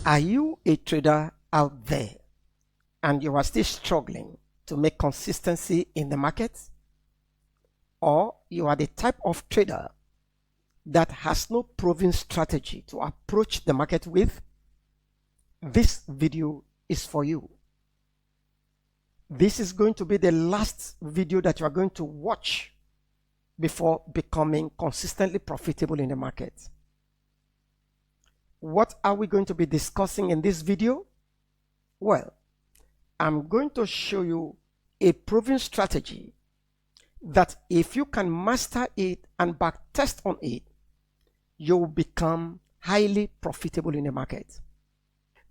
Are you a trader out there and you are still struggling to make consistency in the market? Or you are the type of trader that has no proven strategy to approach the market with? This video is for you. This is going to be the last video that you are going to watch before becoming consistently profitable in the market. What are we going to be discussing in this video? Well, I'm going to show you a proven strategy that if you can master it and backtest on it, you will become highly profitable in the market.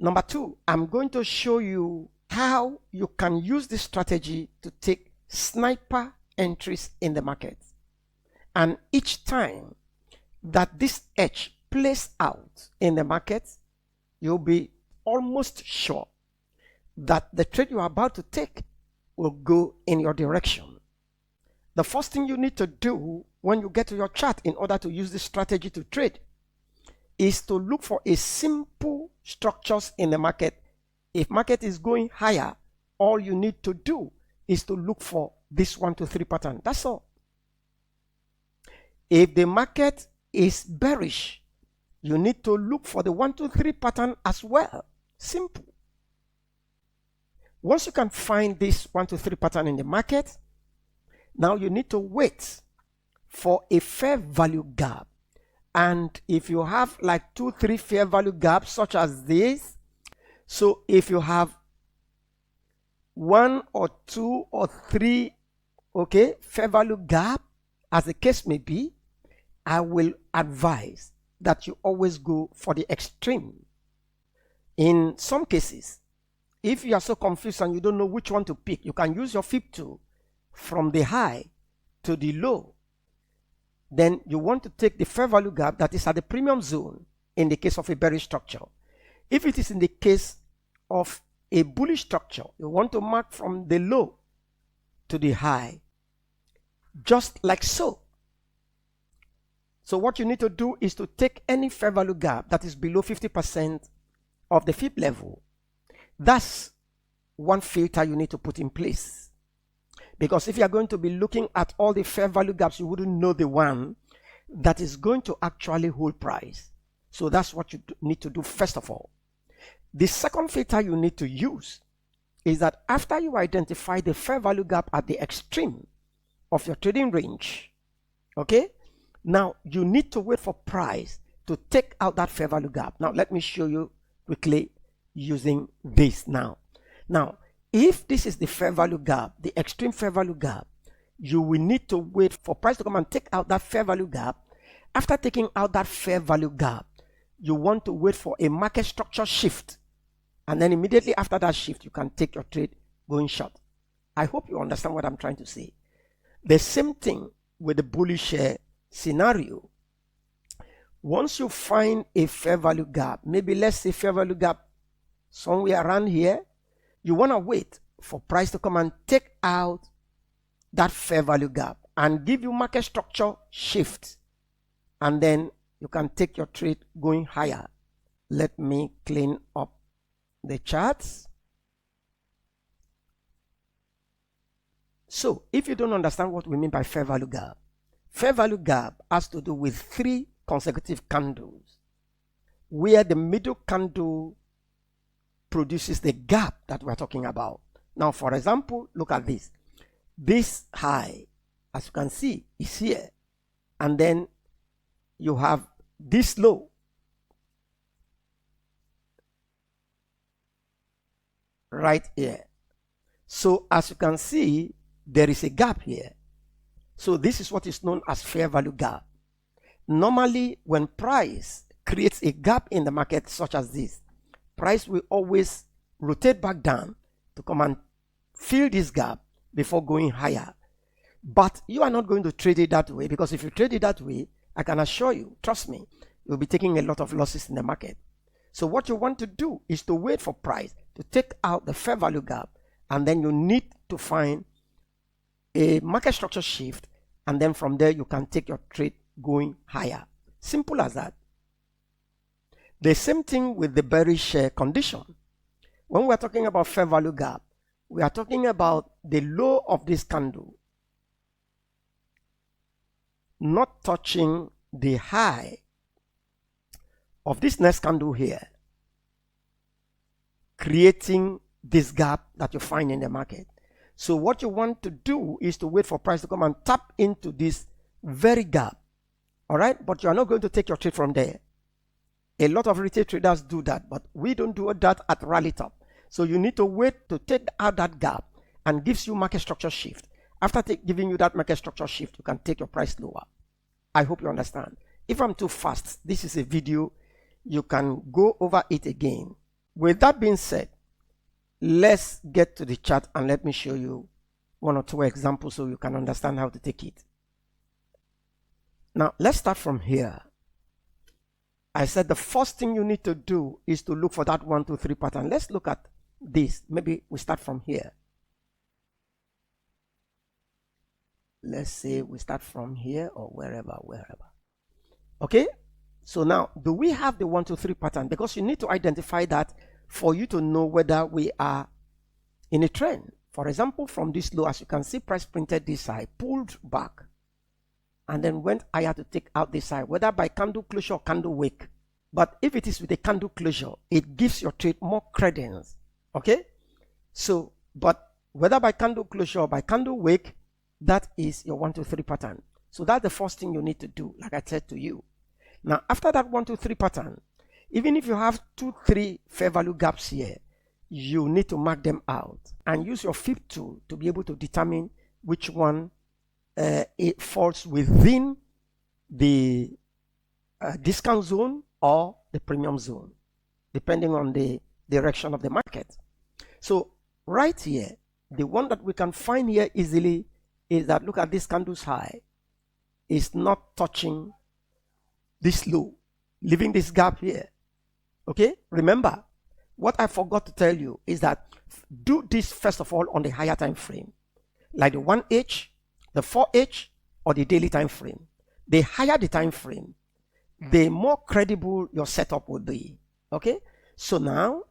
Number two, I'm going to show you how you can use this strategy to take sniper entries in the market. And each time that this edge plays out in the market, you'll be almost sure that the trade you are about to take will go in your direction. The first thing you need to do when you get to your chart in order to use this strategy to trade is to look for a simple structures in the market. If market is going higher, all you need to do is to look for this 1 to 3 pattern. That's all. If the market is bearish, you need to look for the 1 to 3 pattern as well. Simple. Once you can find this 1 to 3 pattern in the market, now you need to wait for a fair value gap. And if you have like 2-3 fair value gaps such as this, so if you have 1 or 2 or 3 fair value gap, as the case may be, I will advise that you always go for the extreme. In some cases, if you are so confused and you don't know which one to pick, you can use your fib tool from the high to the low. Then you want to take the fair value gap that is at the premium zone in the case of a bearish structure. If it is in the case of a bullish structure, you want to mark from the low to the high, just like so. So what you need to do is to take any fair value gap that is below 50% of the fib level. That's one filter you need to put in place. Because if you are going to be looking at all the fair value gaps, you wouldn't know the one that is going to actually hold price. So that's what you need to do first of all. The second filter you need to use is that after you identify the fair value gap at the extreme of your trading range, now you need to wait for price to take out that fair value gap. Now let me show you quickly using this now. Now, if this is the fair value gap, the extreme fair value gap, you will need to wait for price to come and take out that fair value gap. After taking out that fair value gap, you want to wait for a market structure shift. And then immediately after that shift, you can take your trade going short. I hope you understand what I'm trying to say. The same thing with the bullish scenario. Once you find a fair value gap, maybe let's say fair value gap somewhere around here, you want to wait for price to come and take out that fair value gap and give you market structure shift, and then you can take your trade going higher. Let me clean up the charts. So if you don't understand what we mean by fair value gap has to do with 3 consecutive candles where the middle candle produces the gap that we're talking about. Now, for example, look at this. This high, as you can see, is here. And then you have this low. Right here. So, as you can see, there is a gap here. So, this is what is known as fair value gap. Normally, when price creates a gap in the market such as this, price will always rotate back down to come and fill this gap before going higher. But you are not going to trade it that way, because if you trade it that way, I can assure you, trust me, you'll be taking a lot of losses in the market. So what you want to do is to wait for price to take out the fair value gap, and then you need to find a market structure shift, and then from there you can take your trade going higher. Simple as that. The same thing with the bearish condition. When we're talking about fair value gap, we are talking about the low of this candle not touching the high of this next candle here, creating this gap that you find in the market. So what you want to do is to wait for price to come and tap into this very gap. All right, but you are not going to take your trade from there. A lot of retail traders do that, but we don't do that at RALLYTOP. So you need to wait to take out that gap and gives you market structure shift. After giving you that market structure shift, you can take your price lower. I hope you understand. If I'm too fast, this is a video. You can go over it again. With that being said, let's get to the chart and let me show you one or two examples so you can understand how to take it. Now, let's start from here. I said the first thing you need to do is to look for that 1, 2, 3 pattern. Let's look at this. Maybe we start from here. Let's say we start from here or wherever. Okay? So now, do we have the 1, 2, 3 pattern? Because you need to identify that for you to know whether we are in a trend. For example, from this low, as you can see, price printed this high, pulled back, and then went higher to take out this high, whether by candle closure or candle wick. But if it is with a candle closure, it gives your trade more credence. Okay? So, but whether by candle closure or by candle wick, that is your 1, 2, 3 pattern. So that's the first thing you need to do, like I said to you. Now, after that 1, 2, 3 pattern, even if you have 2, 3 fair value gaps here, you need to mark them out and use your fib tool to be able to determine which one it falls within the discount zone or the premium zone, depending on the direction of the market. So right here, the one that we can find here easily is that, look at this candle's high, is not touching this low, leaving this gap here. Okay, remember, what I forgot to tell you is that do this first of all on the higher time frame, like the 1H, the 4H, or the daily time frame. The higher the time frame, the more credible your setup will be. Okay, so now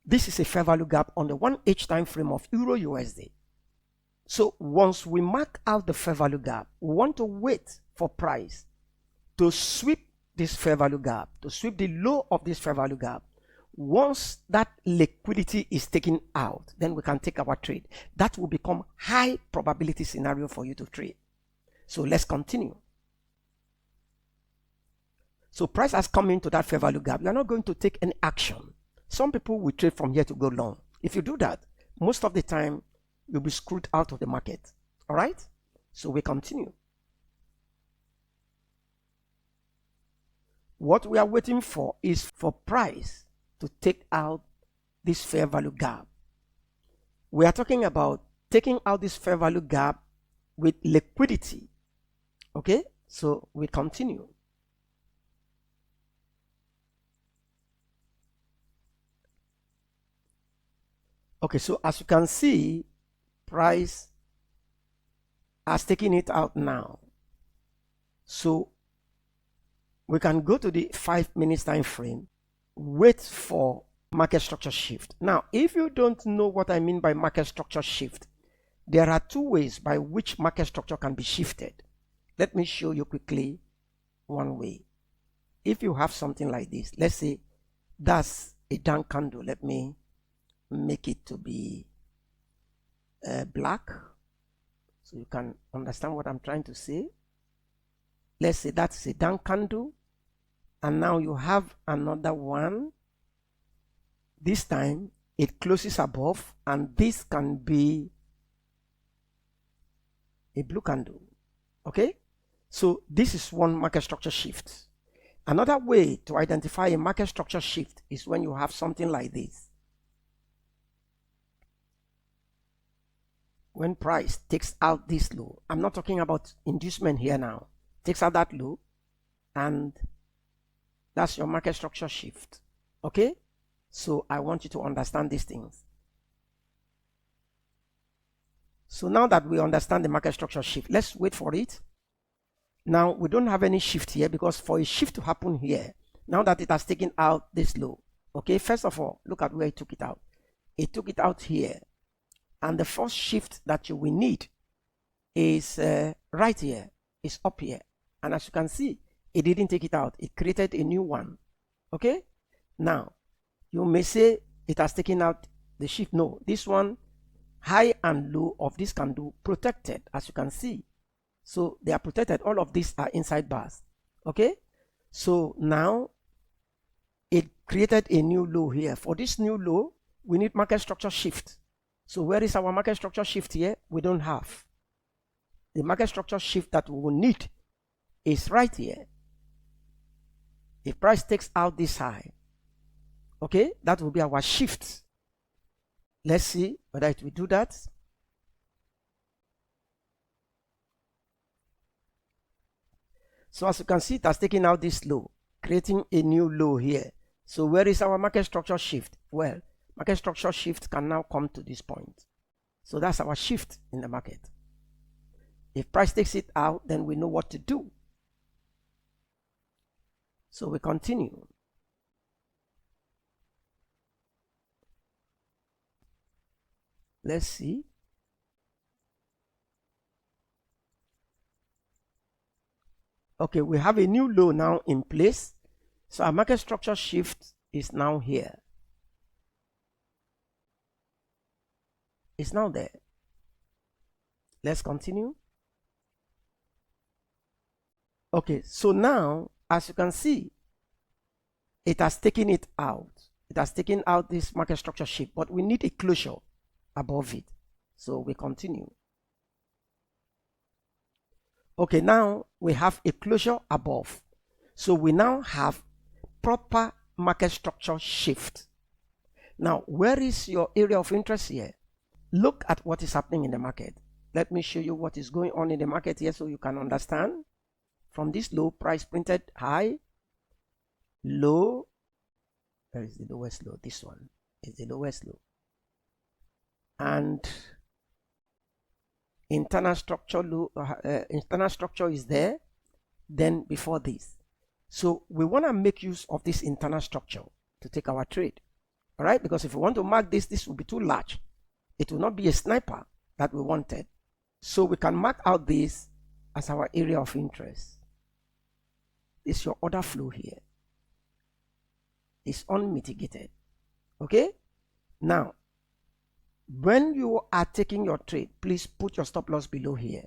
this is a fair value gap on the 1H time frame of Euro USD. So once we mark out the fair value gap, we want to wait for price to sweep this fair value gap, to sweep the low of this fair value gap. Once that liquidity is taken out, then we can take our trade. That will become high probability scenario for you to trade. So let's continue. So price has come into that fair value gap. You are not going to take any action. Some people will trade from here to go long. If you do that, most of the time you'll be screwed out of the market. All right? So we continue. What we are waiting for is for price to take out this fair value gap. We are talking about taking out this fair value gap with liquidity. Okay, so we continue. Okay, so as you can see, price has taken it out now. So we can go to the 5 minutes time frame, wait for market structure shift. Now, if you don't know what I mean by market structure shift, there are 2 ways by which market structure can be shifted. Let me show you quickly one way. If you have something like this, let's say that's a down candle. Let me make it to be black so you can understand what I'm trying to say. Let's say that's a down candle, and now you have another one. This time it closes above, and this can be a blue candle. Okay, so this is one market structure shift. Another way to identify a market structure shift is when you have something like this. When price takes out this low, I'm not talking about inducement here now, takes out that low, and that's your market structure shift. Okay, so I want you to understand these things. So now that we understand the market structure shift, let's wait for it. Now we don't have any shift here, because for a shift to happen here, now that it has taken out this low. Okay, first of all, look at where it took it out. It took it out here, and the first shift that you will need is right here, is up here. And as you can see, it didn't take it out. It created a new one. Okay, now you may say it has taken out the shift. No, this one, high and low of this candle protected, as you can see. So they are protected. All of these are inside bars. Okay, so now it created a new low here. For this new low, we need market structure shift. So where is our market structure shift here? We don't have. The market structure shift that we will need is right here. If price takes out this high, okay, that will be our shift. Let's see whether it will do that. So as you can see, it has taken out this low, creating a new low here. So where is our market structure shift? Well, market structure shift can now come to this point. So that's our shift in the market. If price takes it out, then we know what to do. So we continue. Let's see. Okay, we have a new low now in place. So our market structure shift is now here. It's now there. Let's continue. Okay, so now, as you can see, it has taken it out. It has taken out this market structure shift, but we need a closure above it. So we continue. Okay, now we have a closure above. So we now have proper market structure shift. Now, where is your area of interest here? Look at what is happening in the market. Let me show you what is going on in the market here so you can understand. From this low, price printed high, low. Where is the lowest low? This one is the lowest low. And internal structure low, internal structure is there. Then before this. So we want to make use of this internal structure to take our trade. All right, because if we want to mark this, this will be too large. It will not be a sniper that we wanted. So we can mark out this as our area of interest. This is your order flow here. It's unmitigated. Okay? Now, when you are taking your trade, please put your stop loss below here.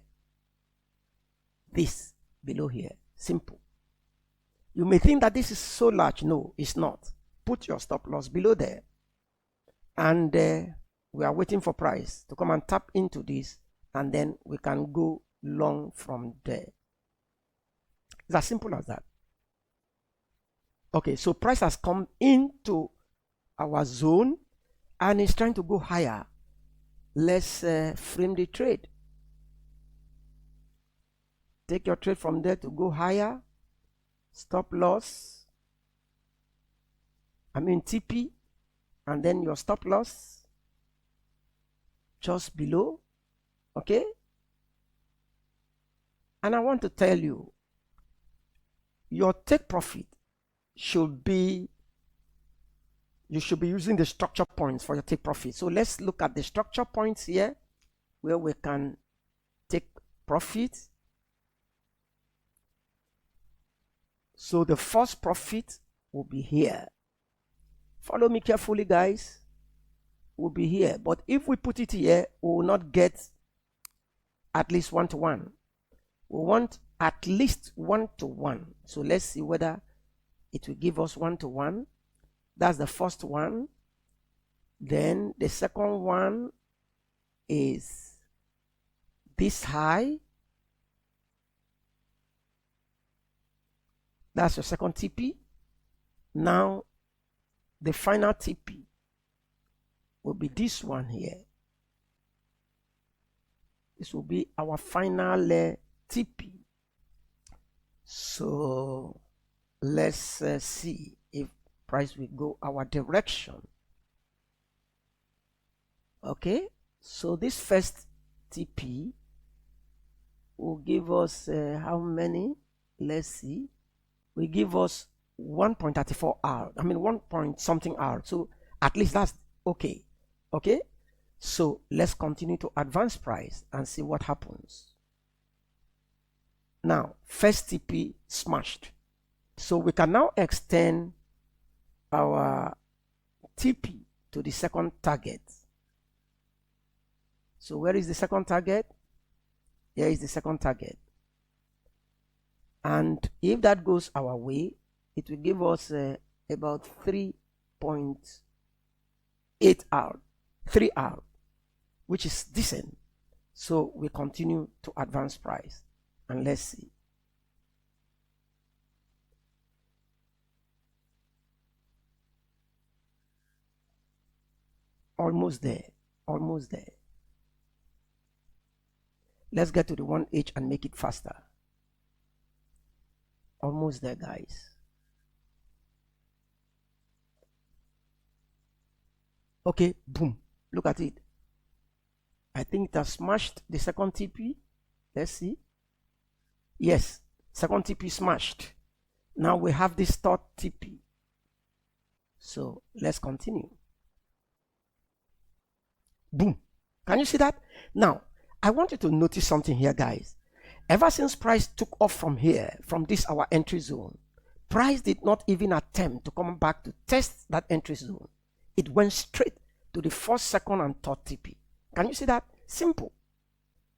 This below here. Simple. You may think that this is so large. No, it's not. Put your stop loss below there. And we are waiting for price to come and tap into this, and then we can go long from there. It's as simple as that. Okay, so price has come into our zone and it's trying to go higher. Let's frame the trade. Take your trade from there to go higher. Stop loss. TP. And then your stop loss just below. Okay? And I want to tell you, your take profit should be, you should be using the structure points for your take profit. So let's look at the structure points here where we can take profit. So the first profit will be here. Follow me carefully, guys. Will be here. But if we put it here, we will not get at least 1-to-1. We want at least 1-to-1. So let's see whether it will give us 1-to-1. That's the first one. Then the second one is this high. That's your second TP. Now the final TP will be this one here. This will be our final TP. So let's see if price will go our direction. Okay, so this first TP will give us how many? Let's see. Will give us 1.34 hour. I mean 1 point something hour. So at least that's okay. Okay. So let's continue to advance price and see what happens. Now, first TP smashed. So we can now extend our TP to the second target. So where is the second target? Here is the second target. And if that goes our way, it will give us about 3.8 hour, 3 hour, which is decent. So we continue to advance price, and let's see. Almost there, almost there. Let's get to the 1H and make it faster. Almost there, guys. Okay, boom. Look at it. I think it has smashed the second TP. Let's see. Yes, second TP smashed. Now we have this third TP. So let's continue. Boom. Can you see that? Now, I want you to notice something here, guys. Ever since price took off from here, from this our entry zone, price did not even attempt to come back to test that entry zone. It went straight to the first, second, and third TP. Can you see that? Simple.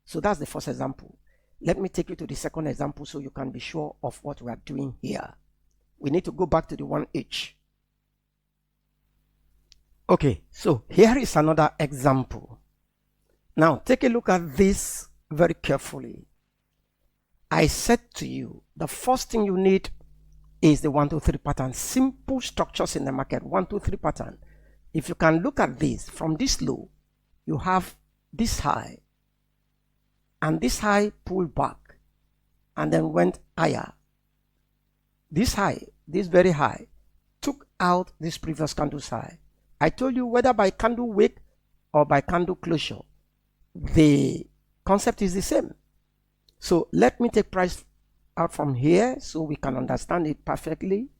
So that's the first example. Let me take you to the second example so you can be sure of what we are doing here. We need to go back to the 1H. Okay, so here is another example. Now, take a look at this very carefully. I said to you, the first thing you need is the 1, 2, 3 pattern. Simple structures in the market, 1, 2, 3 pattern. If you can look at this, from this low, you have this high, and this high pulled back, and then went higher. This high, this very high, took out this previous candle's high. I told you whether by candle wick or by candle closure, the concept is the same. So let me take price out from here so we can understand it perfectly.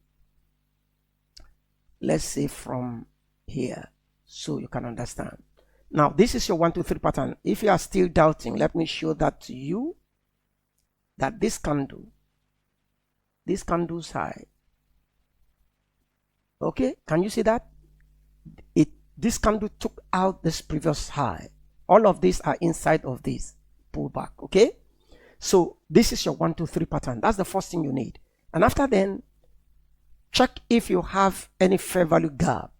Let's say from here so you can understand. Now this is your 1, 2, 3 pattern. If you are still doubting, let me show that to you, that this candle's high. Okay, can you see that? This candle took out this previous high. All of these are inside of this pullback. Okay, so this is your 1, 2, 3 pattern. That's the first thing you need. And after then, check if you have any fair value gap.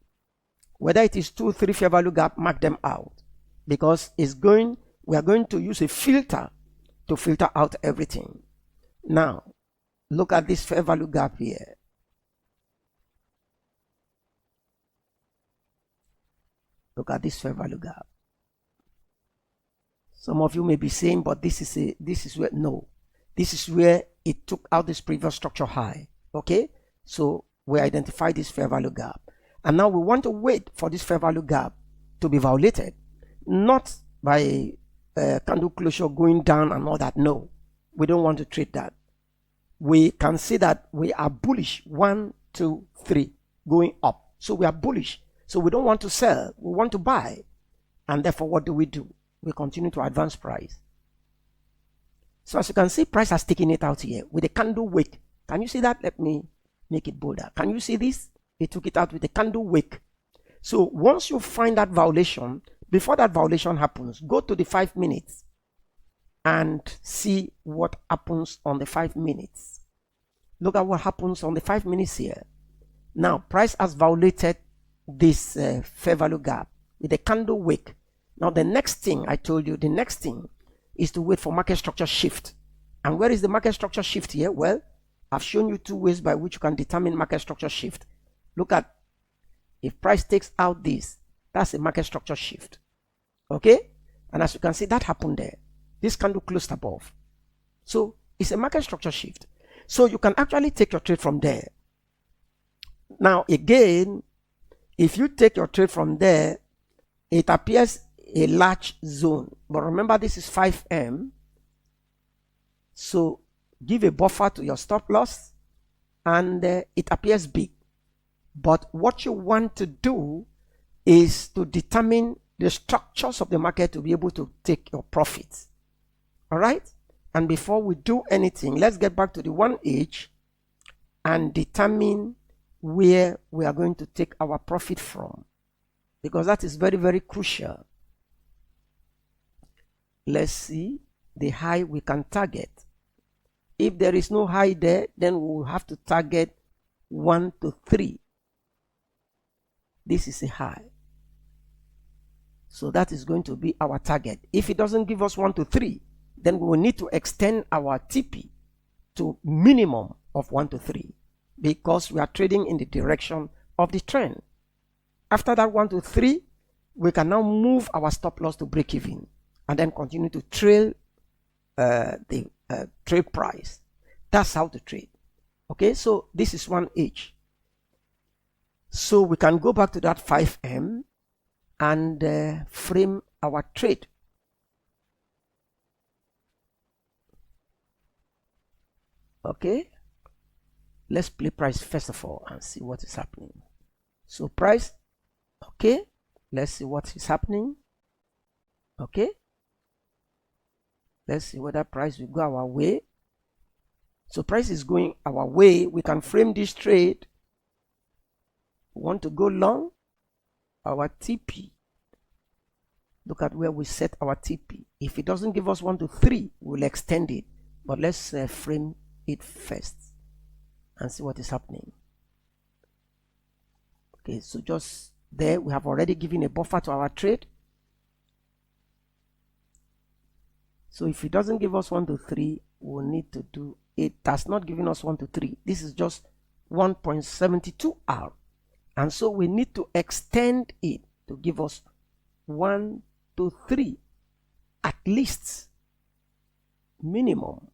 Whether it is 2, 3 fair value gap, mark them out, because we are going to use a filter to filter out everything. Now, look at this fair value gap here. Look at this fair value gap. Some of you may be saying, but this is where, no, this is where it took out this previous structure high. Okay, so we identify this fair value gap, and now we want to wait for this fair value gap to be violated, not by candle closure going down and all that. No, we don't want to trade that. We can see that we are bullish, 1, 2, 3 going up, so we are bullish. So we don't want to sell, we want to buy. And therefore, what do? We continue to advance price. So as you can see, price has taken it out here with a candle wick. Can you see that? Let me make it bolder. Can you see this? It took it out with a candle wick. So once you find that violation, before that violation happens, go to the 5 minutes and see what happens on the 5 minutes. Look at what happens on the 5 minutes here. Now, price has violated this fair value gap with a candle wick. Now the next thing I told you, the next thing is to wait for market structure shift. And where is the market structure shift here? Well, I've shown you 2 ways by which you can determine market structure shift. Look at, if price takes out this, that's a market structure shift. Okay, and as you can see, that happened there. This candle closed above, so it's a market structure shift. So you can actually take your trade from there. Now again, if you take your trade from there, it appears a large zone, but remember this is 5M, so give a buffer to your stop loss and it appears big. But what you want to do is to determine the structures of the market to be able to take your profits. All right? And before we do anything, let's get back to the 1H and determine where we are going to take our profit from, because that is very, very crucial. Let's see the high we can target. If there is no high there, then we will have to target 1 to 3. This is a high. So that is going to be our target. If it doesn't give us 1 to 3, then we will need to extend our TP to minimum of 1 to 3, because we are trading in the direction of the trend. After that 1 to 3, we can now move our stop loss to break even and then continue to trail the trade price. That's how to trade. Okay, so this is 1H. So we can go back to that 5M and frame our trade. Okay, let's play price first of all and see what is happening. So price, okay, let's see what is happening. Okay, let's see whether price will go our way. So price is going our way. We can frame this trade. We want to go long. Our TP, look at where we set our TP. If it doesn't give us 1 to 3, we'll extend it, but let's frame it first and see what is happening. Okay, so just there we have already given a buffer to our trade. So if it doesn't give us 1 to 3, we'll need to do it. Has not given us 1 to 3. This is just 1.72 hour, and so we need to extend it to give us 1 to 3 at least, minimum.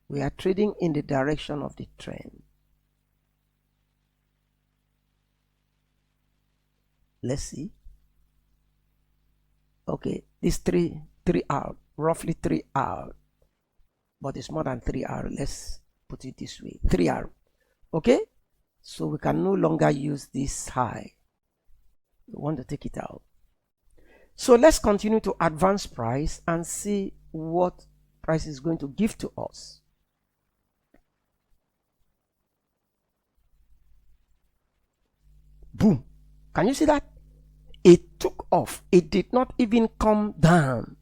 We are trading in the direction of the trend. Let's see. Okay, this 3 hour, roughly 3 hour, but it's more than 3 hour. Let's put it this way, 3 hour. Okay, so we can no longer use this high. We want to take it out. So let's continue to advance price and see what price is going to give to us. Boom. Can you see that? It took off. It did not even come down.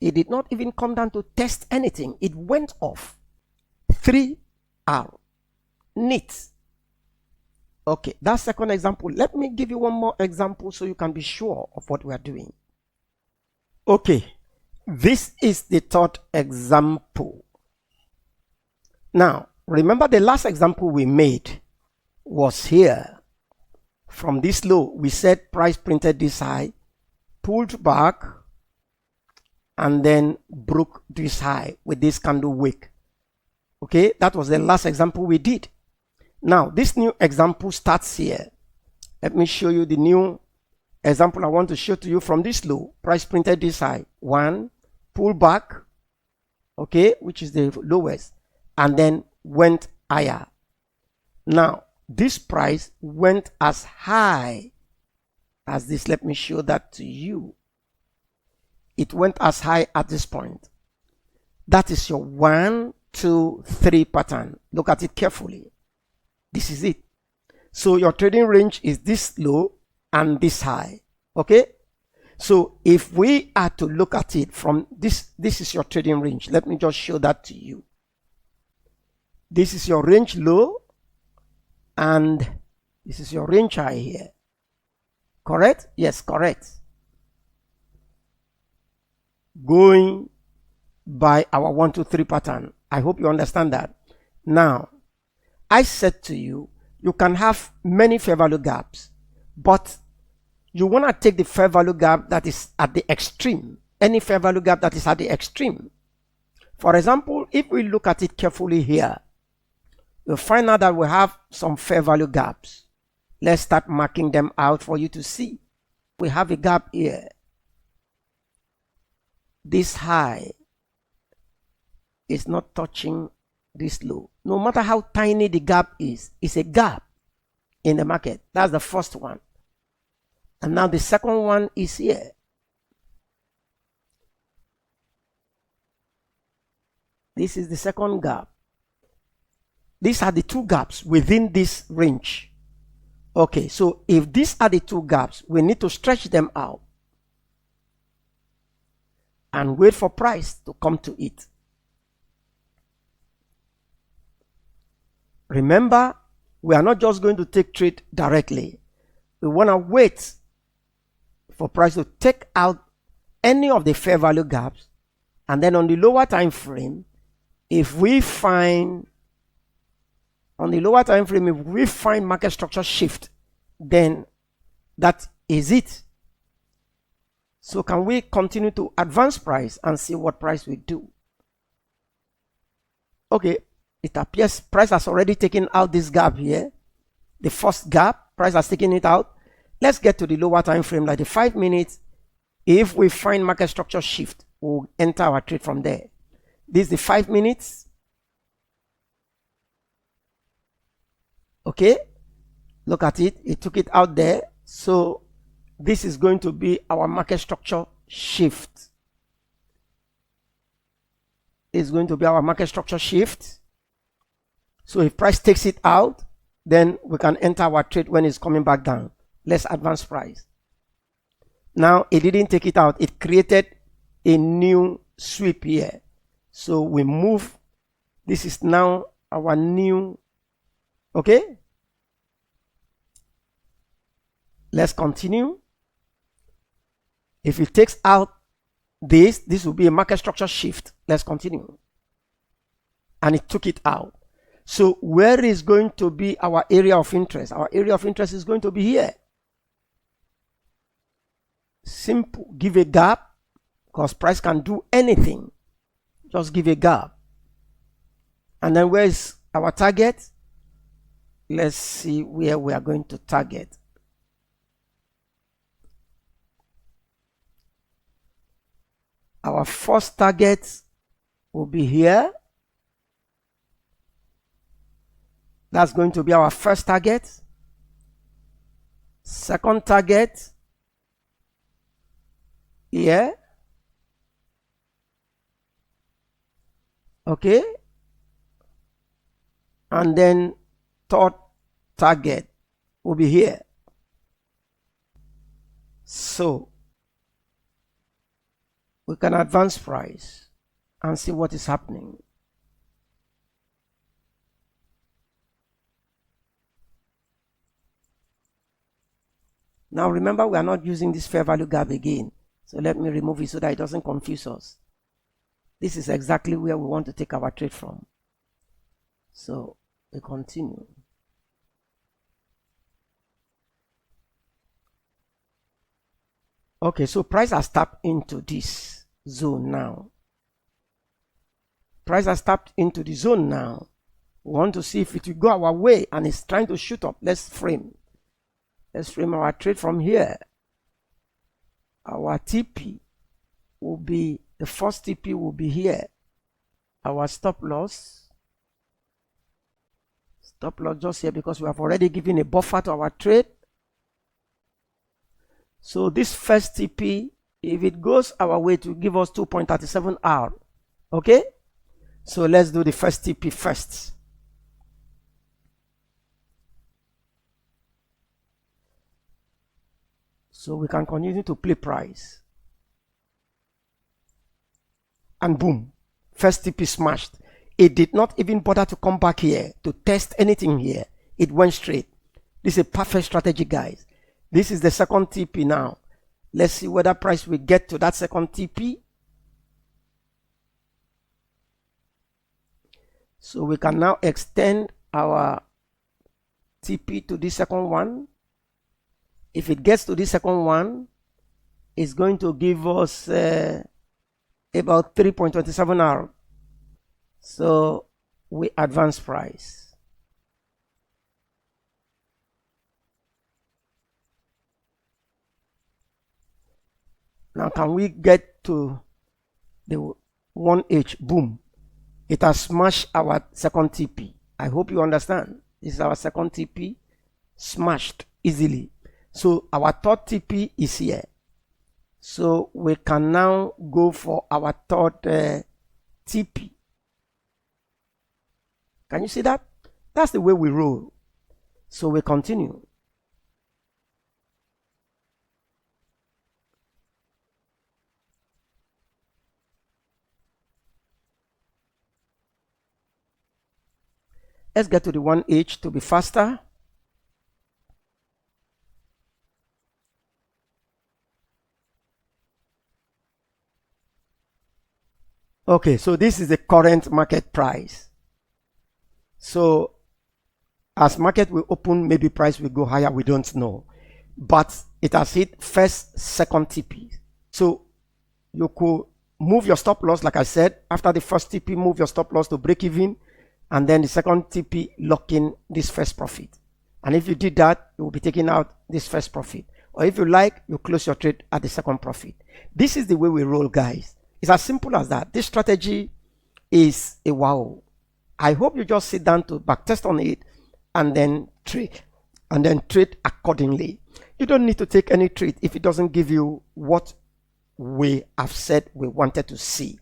It did not even come down to test anything. It went off. 3 hour. Neat. Okay, that's second example. Let me give you one more example so you can be sure of what we are doing. Okay, this is the third example. Now, remember the last example we made was here. From this low, we said price printed this high, pulled back, and then broke this high with this candle wick. Okay, that was the last example we did. Now, this new example starts here. Let me show you the new example I want to show to you. From this low, price printed this high. 1, pull back, okay, which is the lowest, and then went higher. Now, this price went as high as this. Let me show that to you. It went as high at this point. That is your 1, 2, 3 pattern. Look at it carefully. This is it. So your trading range is this low and this high. Okay, so if we are to look at it from this is your trading range. Let me just show that to you. This is your range low and this is your range high here. Correct? Yes, correct. Going by our 1, 2, 3 pattern. I hope you understand that. Now, I said to you, you can have many fair value gaps, but you want to take the fair value gap that is at the extreme. Any fair value gap that is at the extreme. For example, if we look at it carefully here, you'll find out that we have some fair value gaps. Let's start marking them out for you to see. We have a gap here. This high is not touching this low. No matter how tiny the gap is, it's a gap in the market. That's the first one. And now the second one is here. This is the second gap. These are the two gaps within this range. Okay, so if these are the two gaps, we need to stretch them out and wait for price to come to it. Remember, we are not just going to take trade directly. We want to wait for price to take out any of the fair value gaps, and then on the lower time frame, if we find market structure shift, then that is it. So can we continue to advance price and see what price will do? Okay, it appears price has already taken out this gap here. The first gap, price has taken it out. Let's get to the lower time frame, like the 5 minutes. If we find market structure shift, we'll enter our trade from there. This is the 5 minutes. Okay, look at it. It took it out there. So this is going to be our market structure shift. It's going to be our market structure shift. So if price takes it out, then we can enter our trade when it's coming back down. Let's advance price. Now it didn't take it out. It created a new sweep here. So we move. This is now our new. Okay. Let's continue. If it takes out this will be a market structure shift. Let's continue. And it took it out. So where is going to be our area of interest? Our area of interest is going to be here. Simple. Give a gap, because price can do anything. Just give a gap. And then where is our target? Let's see where we are going to target. Our first target will be here. That's going to be our first target. Second target here. Okay. And then third target will be here. So we can advance price and see what is happening. Now remember, we are not using this fair value gap again. So let me remove it so that it doesn't confuse us. This is exactly where we want to take our trade from. So we continue. Okay, so price has tapped into this zone now. Price has tapped into the zone now. We want to see if it will go our way, and it's trying to shoot up. Let's frame. Let's frame our trade from here. Our TP will be, the first TP will be here. Our stop loss just here, because we have already given a buffer to our trade. So this first TP, if it goes our way, to give us 2.37 hour. Okay, so let's do the first TP first. So we can continue to play price. And boom, first TP smashed. It did not even bother to come back here to test anything here. It went straight. This is a perfect strategy, guys. This is the second TP now. Let's see whether price will get to that second TP. So we can now extend our TP to this second one. If it gets to this second one, it's going to give us about 3.27 hour. So we advance price. Now can we get to the 1H? Boom. It has smashed our second TP. I hope you understand. This is our second TP, smashed easily. So our third TP is here. So we can now go for our third TP. Can you see that? That's the way we roll. So we continue. Let's get to the 1H to be faster. Okay, so this is the current market price. So as market will open, maybe price will go higher, we don't know. But it has hit first, second TP. So you could move your stop loss, like I said, after the first TP, move your stop loss to break even, and then the second TP lock in this first profit. And if you did that, you will be taking out this first profit. Or if you like, you close your trade at the second profit. This is the way we roll, guys. It's as simple as that. This strategy is a wow. I hope you just sit down to backtest on it and then trade. And then trade accordingly. You don't need to take any trade if it doesn't give you what we have said we wanted to see.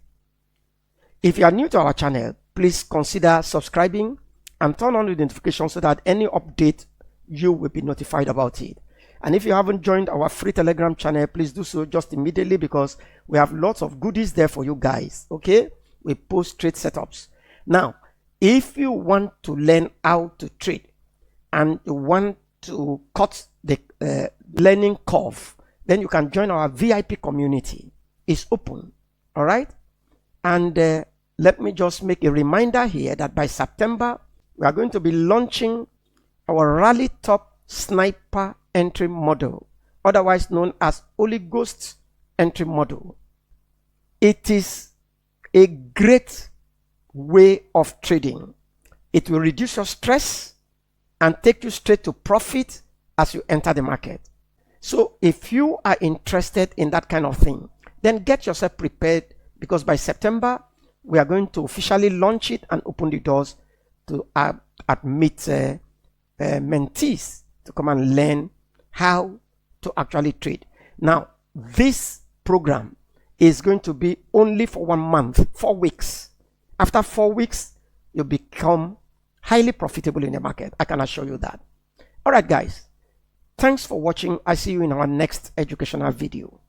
If you are new to our channel, please consider subscribing and turn on the notification so that any update you will be notified about it. And if you haven't joined our free Telegram channel, please do so just immediately, because we have lots of goodies there for you guys. Okay, we post trade setups. Now, if you want to learn how to trade and you want to cut the learning curve, then you can join our VIP community. It's open. All right. And let me just make a reminder here that by September, we are going to be launching our RALLYTOP Sniper entry model, otherwise known as Holy Ghost entry model. It is a great way of trading. It will reduce your stress and take you straight to profit as you enter the market. So if you are interested in that kind of thing, then get yourself prepared, because by September, we are going to officially launch it and open the doors to admit mentees to come and learn how to actually trade. Now, this program is going to be only for 1 month, 4 weeks. After 4 weeks, you become highly profitable in the market. I can assure you that. All right, guys. Thanks for watching. I see you in our next educational video.